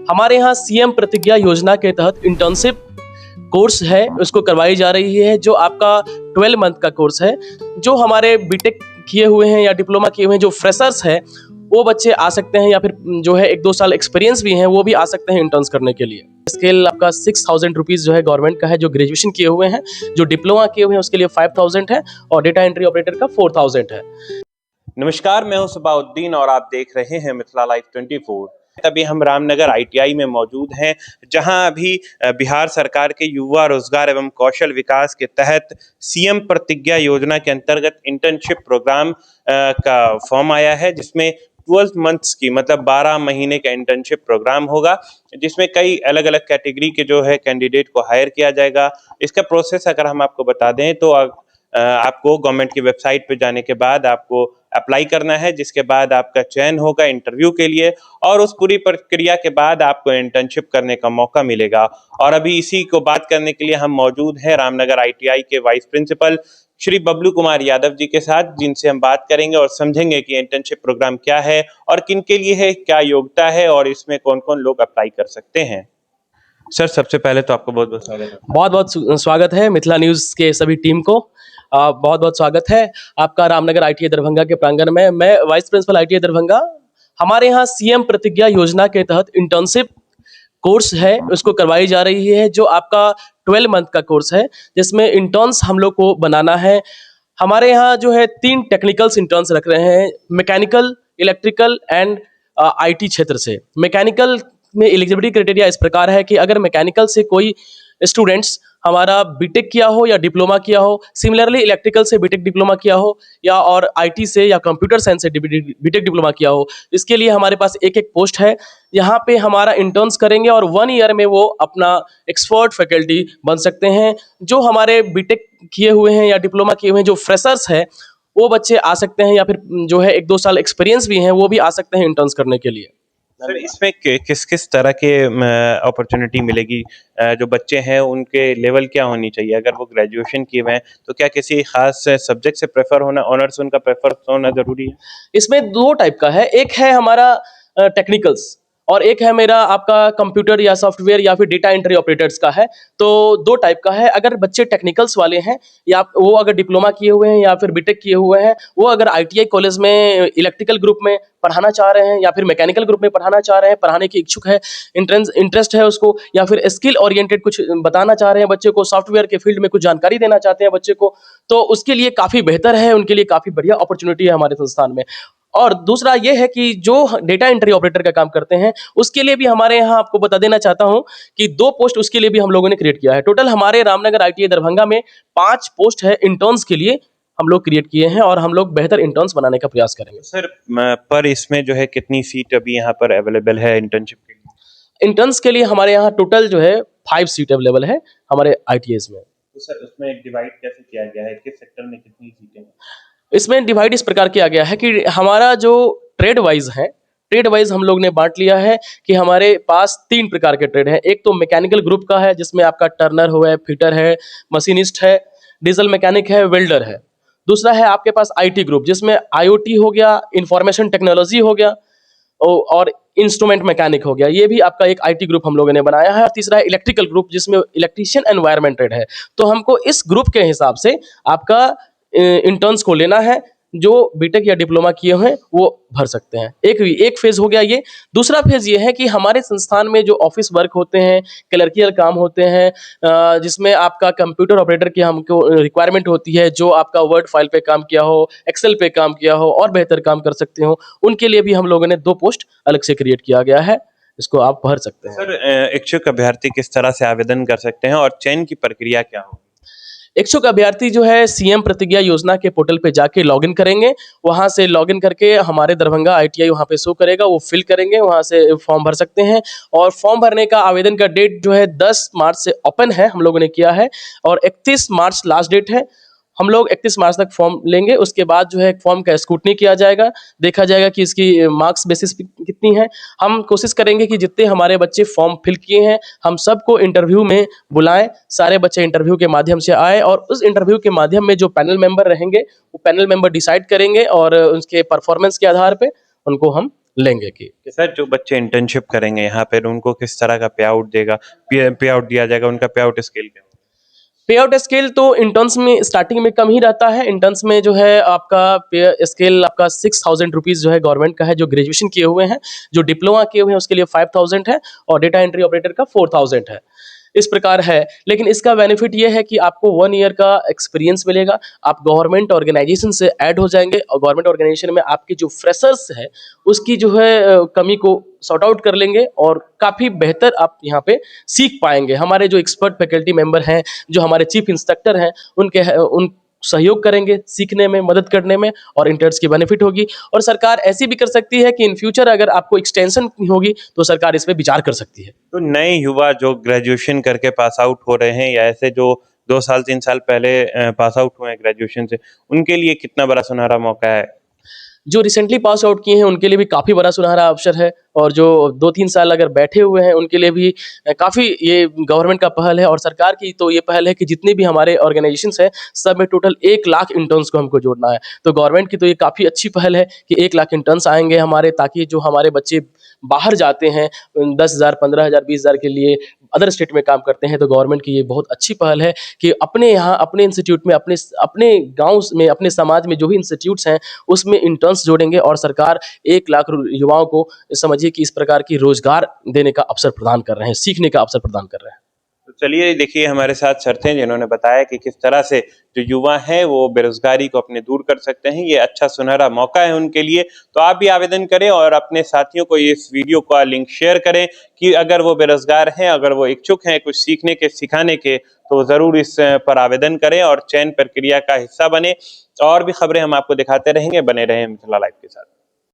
हमारे यहाँ सीएम प्रतिज्ञा योजना के तहत इंटर्नशिप कोर्स है, उसको करवाई जा रही है, जो आपका 12 मंथ का कोर्स है। जो हमारे बीटेक किए हुए हैं या डिप्लोमा किए हुए हैं, जो फ्रेशर्स हैं, वो बच्चे आ सकते हैं, या फिर जो है 1-2 साल एक्सपीरियंस भी हैं, वो भी आ सकते हैं इंटर्न्स करने के लिए। स्केल आपका 6000 रुपीज़ जो है गवर्नमेंट का है, जो ग्रेजुएशन किए हुए हैं। जो डिप्लोमा किए हुए हैं उसके लिए 5000 है, और डेटा एंट्री ऑपरेटर का 4000 है। नमस्कार, मैं हूं सुबाउद्दीन और आप देख रहे हैं मिथिला लाइव 24। अभी हम रामनगर आईटीआई में मौजूद हैं, जहां अभी बिहार सरकार के युवा रोजगार एवं कौशल विकास के तहत सीएम प्रतिज्ञा योजना के अंतर्गत इंटर्नशिप प्रोग्राम का फॉर्म आया है, जिसमें 12 मंथ्स की मतलब 12 महीने का इंटर्नशिप प्रोग्राम होगा, जिसमें कई अलग अलग कैटेगरी के जो है कैंडिडेट को हायर किया जाएगा। इसका प्रोसेस अगर हम आपको बता दें तो आपको गवर्नमेंट की वेबसाइट पे जाने के बाद आपको अप्लाई करना है, जिसके बाद आपका चयन होगा इंटरव्यू के लिए, और उस पूरी प्रक्रिया के बाद आपको इंटर्नशिप करने का मौका मिलेगा। और अभी इसी को बात करने के लिए हम मौजूद हैं रामनगर आईटीआई के वाइस प्रिंसिपल श्री बबलू कुमार यादव जी के साथ, जिनसे हम बात करेंगे और समझेंगे कि इंटर्नशिप प्रोग्राम क्या है और किन के लिए है, क्या योग्यता है और इसमें कौन कौन लोग अप्लाई कर सकते हैं। सर, सबसे पहले तो आपको बहुत बहुत स्वागत है। बहुत बहुत स्वागत है मिथिला न्यूज़ के सभी टीम को। बहुत बहुत स्वागत है आपका रामनगर आईटीआई दरभंगा के प्रांगण में। मैं वाइस प्रिंसिपल आईटीआई दरभंगा। हमारे यहाँ सीएम प्रतिज्ञा योजना के तहत इंटर्नशिप कोर्स है, उसको करवाई जा रही है, जो आपका 12 मंथ का कोर्स है, जिसमें इंटर्न्स हम लोग को बनाना है। हमारे यहाँ जो है 3 टेक्निकल्स इंटर्न्स रख रहे हैं, मैकेनिकल, इलेक्ट्रिकल एंड आईटी क्षेत्र से। मैकेनिकल में एलिजिबिलिटी क्राइटेरिया इस प्रकार है कि अगर मैकेनिकल से कोई स्टूडेंट्स हमारा बीटेक किया हो या डिप्लोमा किया हो, सिमिलरली इलेक्ट्रिकल से बीटेक डिप्लोमा किया हो, या और आईटी से या कंप्यूटर साइंस से बीटेक डिप्लोमा किया हो, इसके लिए हमारे पास एक एक पोस्ट है। यहाँ पे हमारा इंटर्न्स करेंगे और 1 ईयर में वो अपना एक्सपर्ट फैकल्टी बन सकते हैं। जो हमारे बीटेक किए हुए हैं या डिप्लोमा किए हुए हैं, जो फ्रेशर्स हैं, वो बच्चे आ सकते हैं, या फिर जो है 1-2 साल एक्सपीरियंस भी हैं, वो भी आ सकते हैं इंटर्न्स करने के लिए। सर, इसमें किस किस तरह के अपॉर्चुनिटी मिलेगी? जो बच्चे हैं उनके लेवल क्या होनी चाहिए? अगर वो ग्रेजुएशन किए हुए हैं तो क्या किसी खास सब्जेक्ट से प्रेफर होना, ऑनर्स उनका प्रेफर होना जरूरी है? इसमें 2 टाइप का है, एक है हमारा टेक्निकल्स, और एक है मेरा आपका कंप्यूटर या सॉफ्टवेयर या फिर डेटा एंट्री ऑपरेटर्स का है। तो 2 टाइप का है। अगर बच्चे टेक्निकल्स वाले हैं, या वो अगर डिप्लोमा किए हुए हैं या फिर बीटेक किए हुए हैं, वो अगर आईटीआई कॉलेज में इलेक्ट्रिकल ग्रुप में पढ़ाना चाह रहे हैं या फिर मैकेनिकल ग्रुप में पढ़ाना चाह रहे हैं, पढ़ाने की इच्छुक है, इंटरेस्ट है उसको, या फिर स्किल ओरिएंटेड कुछ बताना चाह रहे हैं बच्चे को, सॉफ्टवेयर के फील्ड में कुछ जानकारी देना चाहते हैं बच्चे को, तो उसके लिए काफ़ी बेहतर है, उनके लिए काफ़ी बढ़िया अपॉर्चुनिटी है हमारे संस्थान में। और दूसरा ये है कि जो डेटा एंट्री ऑपरेटर का काम करते हैं, उसके लिए भी हमारे यहाँ आपको बता देना चाहता हूँ कि 2 पोस्ट उसके लिए भी हम लोगों ने क्रिएट किया है। टोटल हमारे रामनगर आईटीआई दरभंगा में 5 पोस्ट है इंटर्न्स के लिए, हम लोग क्रिएट किए हैं, और हम लोग बेहतर इंटर्न्स बनाने का प्रयास करेंगे। सर, पर इसमें जो है कितनी सीट अभी यहाँ पर अवेलेबल है इंटर्नशिप के लिए? इंटर्न्स के लिए हमारे यहाँ टोटल जो है 5 सीट अवेलेबल है हमारे आईटीआईज में। तो सर, उसमें डिवाइड कैसे किया गया है? किस सेक्टर में कितनी सीटें हैं? इसमें डिवाइड इस प्रकार किया गया है कि हमारा जो ट्रेड वाइज है, ट्रेड वाइज हम लोग ने बांट लिया है कि हमारे पास 3 प्रकार के ट्रेड हैं। एक तो मैकेनिकल ग्रुप का है, जिसमें आपका टर्नर है, फिटर है, मशीनिस्ट है, डीजल मैकेनिक है, वेल्डर है। दूसरा है आपके पास आईटी ग्रुप, जिसमें आईओटी हो गया, इंफॉर्मेशन टेक्नोलॉजी हो गया, और इंस्ट्रूमेंट मैकेनिक हो गया। ये भी आपका एक आईटी ग्रुप हम लोगों ने बनाया है। और तीसरा है इलेक्ट्रिकल ग्रुप, जिसमें इलेक्ट्रीशियन एनवायरमेंट ट्रेड है। तो हमको इस ग्रुप के हिसाब से आपका इंटर्न्स को लेना है। जो बीटेक या डिप्लोमा किए हुए हैं वो भर सकते हैं। एक फेज हो गया ये। दूसरा फेज ये है कि हमारे संस्थान में जो ऑफिस वर्क होते हैं, क्लर्कियल काम होते हैं, जिसमें आपका कंप्यूटर ऑपरेटर की हमको रिक्वायरमेंट होती है, जो आपका वर्ड फाइल पे काम किया हो, एक्सेल पे काम किया हो और बेहतर काम कर सकते हो, उनके लिए भी हम लोगों ने 2 पोस्ट अलग से क्रिएट किया गया है। इसको आप भर सकते हैं। सर, इच्छुक अभ्यर्थी किस तरह से आवेदन कर सकते हैं और चयन की प्रक्रिया क्या होगी? इच्छुक अभ्यर्थी जो है सीएम प्रतिज्ञा योजना के पोर्टल पे जाके लॉगिन करेंगे। वहाँ से लॉगिन करके हमारे दरभंगा आईटीआई वहाँ पे शो करेगा, वो फिल करेंगे, वहाँ से फॉर्म भर सकते हैं। और फॉर्म भरने का आवेदन का डेट जो है 10 मार्च से ओपन है, हम लोगों ने किया है, और 31 मार्च लास्ट डेट है। हम लोग 31 मार्च तक फॉर्म लेंगे। उसके बाद जो है फॉर्म का स्क्रूटनी किया जाएगा, देखा जाएगा कि इसकी मार्क्स बेसिस कितनी है। हम कोशिश करेंगे कि जितने हमारे बच्चे फॉर्म फिल किए हैं, हम सबको इंटरव्यू में बुलाएं। सारे बच्चे इंटरव्यू के माध्यम से आए, और उस इंटरव्यू के माध्यम में जो पैनल मेंबर रहेंगे, वो पैनल मेंबर डिसाइड करेंगे, और उसके परफॉर्मेंस के आधार पे उनको हम लेंगे कि सर जो बच्चे इंटर्नशिप करेंगे यहाँ पर उनको किस तरह का पे आउट दिया जाएगा, उनका पे आउट स्केल क्या होगा? पे आउट स्केल तो इंटर्न्स में स्टार्टिंग में कम ही रहता है। इंटर्न्स में जो है आपका पे स्केल आपका 6,000 रुपीज़ जो है गवर्नमेंट का है, जो ग्रेजुएशन किए हुए हैं। जो डिप्लोमा किए हुए हैं उसके लिए 5,000 है और डेटा एंट्री ऑपरेटर का 4,000 है। इस प्रकार है, लेकिन इसका बेनिफिट ये है कि आपको 1 ईयर का एक्सपीरियंस मिलेगा। आप गवर्नमेंट ऑर्गेनाइजेशन से ऐड हो जाएंगे और गवर्नमेंट ऑर्गेनाइजेशन में आपकी जो फ्रेशर्स है उसकी जो है कमी को सॉर्ट आउट कर लेंगे और काफ़ी बेहतर आप यहाँ पे सीख पाएंगे। हमारे जो एक्सपर्ट फैकल्टी मेंबर हैं, जो हमारे चीफ इंस्ट्रक्टर हैं, उन सहयोग करेंगे सीखने में, मदद करने में, और इंटर्न्स की बेनिफिट होगी। और सरकार ऐसी भी कर सकती है कि इन फ्यूचर अगर आपको एक्सटेंशन होगी तो सरकार इस पे विचार कर सकती है। तो नए युवा जो ग्रेजुएशन करके पास आउट हो रहे हैं या ऐसे जो 2 साल 3 साल पहले पास आउट हुए हैं ग्रेजुएशन से, उनके लिए कितना बड़ा सुनहरा मौका है? जो रिसेंटली पास आउट किए हैं उनके लिए भी काफ़ी बड़ा सुनहरा अवसर है, और जो 2-3 साल अगर बैठे हुए हैं उनके लिए भी काफ़ी ये गवर्नमेंट का पहल है। और सरकार की तो ये पहल है कि जितने भी हमारे ऑर्गेनाइजेशंस हैं सब में टोटल 1 लाख इंटर्न्स को हमको जोड़ना है। तो गवर्नमेंट की तो ये काफ़ी अच्छी पहल है कि 1 लाख इंटर्न्स आएंगे हमारे, ताकि जो हमारे बच्चे बाहर जाते हैं 10,000, 15,000, 20,000 के लिए अदर स्टेट में काम करते हैं, तो गवर्नमेंट की ये बहुत अच्छी पहल है कि अपने यहाँ अपने इंस्टीट्यूट में, अपने गाँव में, अपने समाज में जो भी इंस्टीट्यूट्स हैं उसमें इंटर्न्स जोड़ेंगे और सरकार 1 लाख युवाओं को समझिए कि इस प्रकार की रोजगार देने का अवसर प्रदान कर रहे हैं, सीखने का अवसर प्रदान कर रहे हैं। तो चलिए देखिए हमारे साथ सर थे जिन्होंने बताया कि किस तरह से जो युवा हैं वो बेरोजगारी को अपने दूर कर सकते हैं। ये अच्छा सुनहरा मौका है उनके लिए। तो आप भी आवेदन करें और अपने साथियों को इस वीडियो का लिंक शेयर करें कि अगर वो बेरोजगार हैं, अगर वो इच्छुक हैं कुछ सीखने के, सिखाने के, तो ज़रूर इस पर आवेदन करें और चयन प्रक्रिया का हिस्सा बने। और भी खबरें हम आपको दिखाते रहेंगे, बने रहें मिथिला लाइव के साथ।